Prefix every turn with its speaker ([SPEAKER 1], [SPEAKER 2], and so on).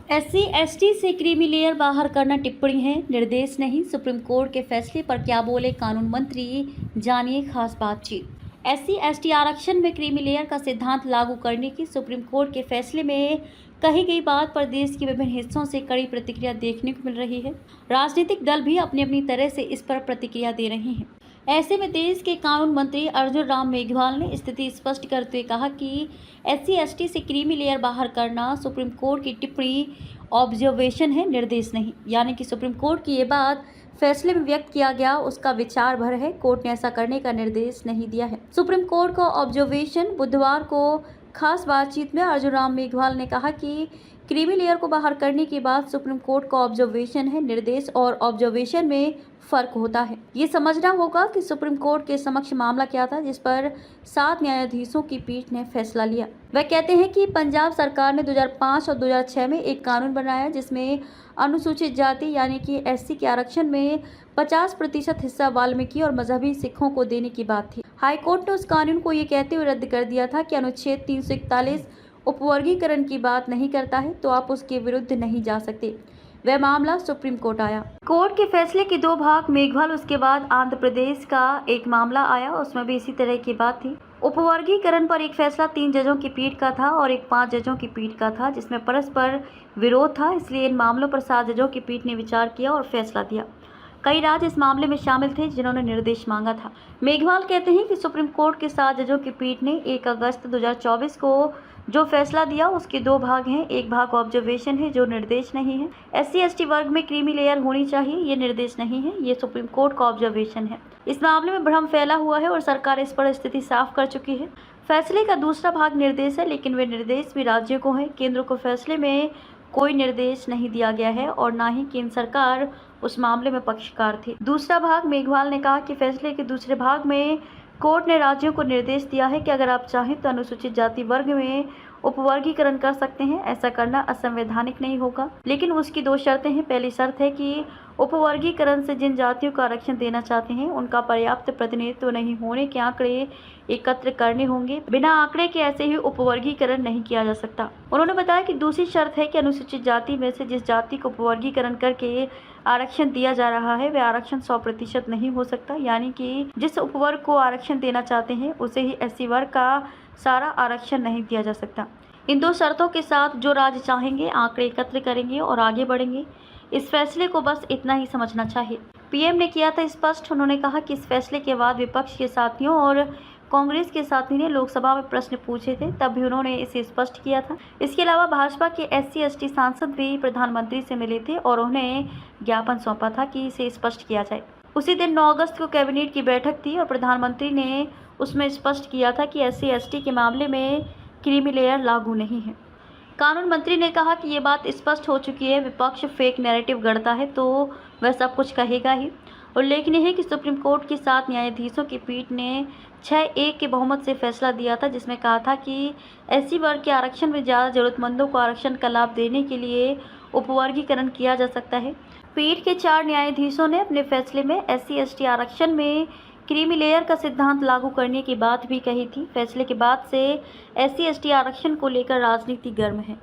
[SPEAKER 1] SC ST से creamy layer बाहर करना टिप्पणी है, निर्देश नहीं। सुप्रीम कोर्ट के फैसले पर क्या बोले कानून मंत्री, जानिए खास बातचीत। एससी एसटी आरक्षण में क्रीमी लेयर का सिद्धांत लागू करने की सुप्रीम कोर्ट के फैसले में कही गई बात पर देश के विभिन्न हिस्सों से कड़ी प्रतिक्रिया देखने को मिल रही है। राजनीतिक दल भी अपनी अपनी तरह से इस पर प्रतिक्रिया दे रहे हैं। ऐसे में देश के कानून मंत्री अर्जुन राम मेघवाल ने स्थिति स्पष्ट करते हुए कहा कि एससी एसटी से क्रीमी लेयर बाहर करना सुप्रीम कोर्ट की टिप्पणी ऑब्जर्वेशन है, निर्देश नहीं। यानी कि सुप्रीम कोर्ट की ये बात फैसले में व्यक्त किया गया उसका विचार भर है, कोर्ट ने ऐसा करने का निर्देश नहीं दिया है। सुप्रीम कोर्ट का ऑब्जर्वेशन। बुधवार को खास बातचीत में अर्जुन राम मेघवाल ने कहा कि क्रीमी लेयर को बाहर करने के बाद सुप्रीम कोर्ट का ऑब्जर्वेशन है, निर्देश और ऑब्जर्वेशन में फर्क होता है। ये समझना होगा कि सुप्रीम कोर्ट के समक्ष मामला क्या था जिस पर 7 न्यायाधीशों की पीठ ने फैसला लिया। वह कहते हैं कि पंजाब सरकार ने 2005 और 2006 में एक कानून बनाया जिसमें अनुसूचित जाति यानी कि एससी के आरक्षण में 50% हिस्सा वाल्मीकि और मजहबी सिखों को देने की बात थी। हाईकोर्ट ने उस कानून को ये कहते हुए रद्द कर दिया था कि अनुच्छेद 341 उपवर्गीकरण की बात नहीं करता है तो आप उसके विरुद्ध नहीं जा सकते। वह मामला सुप्रीम कोर्ट आया। कोर्ट के फैसले के 2 भाग मेघवाल, उसके बाद आंध्र प्रदेश का एक मामला आया, उसमें भी इसी तरह की बात थी। उपवर्गीकरण पर एक फैसला 3 जजों की पीठ का था और एक 5 जजों की पीठ का था जिसमें परस्पर विरोध था, इसलिए इन मामलों पर 7 जजों की पीठ ने विचार किया और फैसला दिया। कई राज्य इस मामले में शामिल थे जिन्होंने निर्देश मांगा था। मेघवाल कहते हैं कि सुप्रीम कोर्ट के 7 जजों की पीठ ने 1 अगस्त 2024 को जो फैसला दिया उसके 2 भाग हैं। एक भाग ऑब्जर्वेशन है जो निर्देश नहीं है। एससी एसटी वर्ग में क्रीमी लेयर होनी चाहिए, ये निर्देश नहीं है, ये सुप्रीम कोर्ट का ऑब्जर्वेशन है। इस मामले में भ्रम फैला हुआ है और सरकार इस पर स्थिति साफ कर चुकी है। फैसले का दूसरा भाग निर्देश है, लेकिन वे निर्देश भी राज्यों को है। केंद्र को फैसले में कोई निर्देश नहीं दिया गया है और ना ही केंद्र सरकार उस मामले में पक्षकार थी। दूसरा भाग मेघवाल ने कहा कि फैसले के दूसरे भाग में कोर्ट ने राज्यों को निर्देश दिया है कि अगर आप चाहें तो अनुसूचित जाति वर्ग में उपवर्गीकरण कर सकते हैं। ऐसा करना असंवैधानिक नहीं होगा, लेकिन उसकी 2 शर्तें हैं। पहली शर्त है कि उपवर्गीकरण से जिन जातियों को आरक्षण देना चाहते हैं उनका पर्याप्त प्रतिनिधित्व नहीं होने के आंकड़े एकत्र करने होंगे। बिना आंकड़े के ऐसे ही उपवर्गीकरण नहीं किया जा सकता। उन्होंने बताया कि दूसरी शर्त है कि अनुसूचित जाति में से जिस जाति को उपवर्गीकरण करके आरक्षण दिया जा रहा है वह आरक्षण 100% नहीं हो सकता, यानी कि जिस उपवर्ग को आरक्षण देना चाहते हैं उसे ही एससी वर्ग का सारा आरक्षण नहीं दिया जा सकता। इन 2 शर्तों के साथ जो राज्य चाहेंगे आंकड़े एकत्र करेंगे और आगे बढ़ेंगे। इस फैसले को बस इतना ही समझना चाहिए। पीएम ने किया था स्पष्ट। उन्होंने कहा कि इस फैसले के बाद विपक्ष के साथियों और कांग्रेस के साथी ने लोकसभा में प्रश्न पूछे थे, तब भी उन्होंने इसे स्पष्ट किया था। इसके अलावा भाजपा के एससी एसटी सांसद भी प्रधानमंत्री से मिले थे और उन्हें ज्ञापन सौंपा था कि इसे स्पष्ट किया जाए। उसी दिन 9 अगस्त को कैबिनेट की बैठक थी और प्रधानमंत्री ने उसमें स्पष्ट किया था कि एससी एसटी के मामले में क्रीमी लेयर लागू नहीं है। कानून मंत्री ने कहा कि ये बात स्पष्ट हो चुकी है, विपक्ष फेक नैरेटिव गढ़ता है तो वह सब कुछ कहेगा ही। उल्लेखनीय है कि सुप्रीम कोर्ट की 7 न्यायाधीशों की पीठ ने 6-1 के बहुमत से फैसला दिया था जिसमें कहा था कि एससी वर्ग के आरक्षण में ज़्यादा जरूरतमंदों को आरक्षण का लाभ देने के लिए उपवर्गीकरण किया जा सकता है। पीठ के 4 न्यायाधीशों ने अपने फैसले में एससी एसटी आरक्षण में क्रीमी लेयर का सिद्धांत लागू करने की बात भी कही थी। फैसले के बाद से एससी एसटी आरक्षण को लेकर राजनीति गर्म है।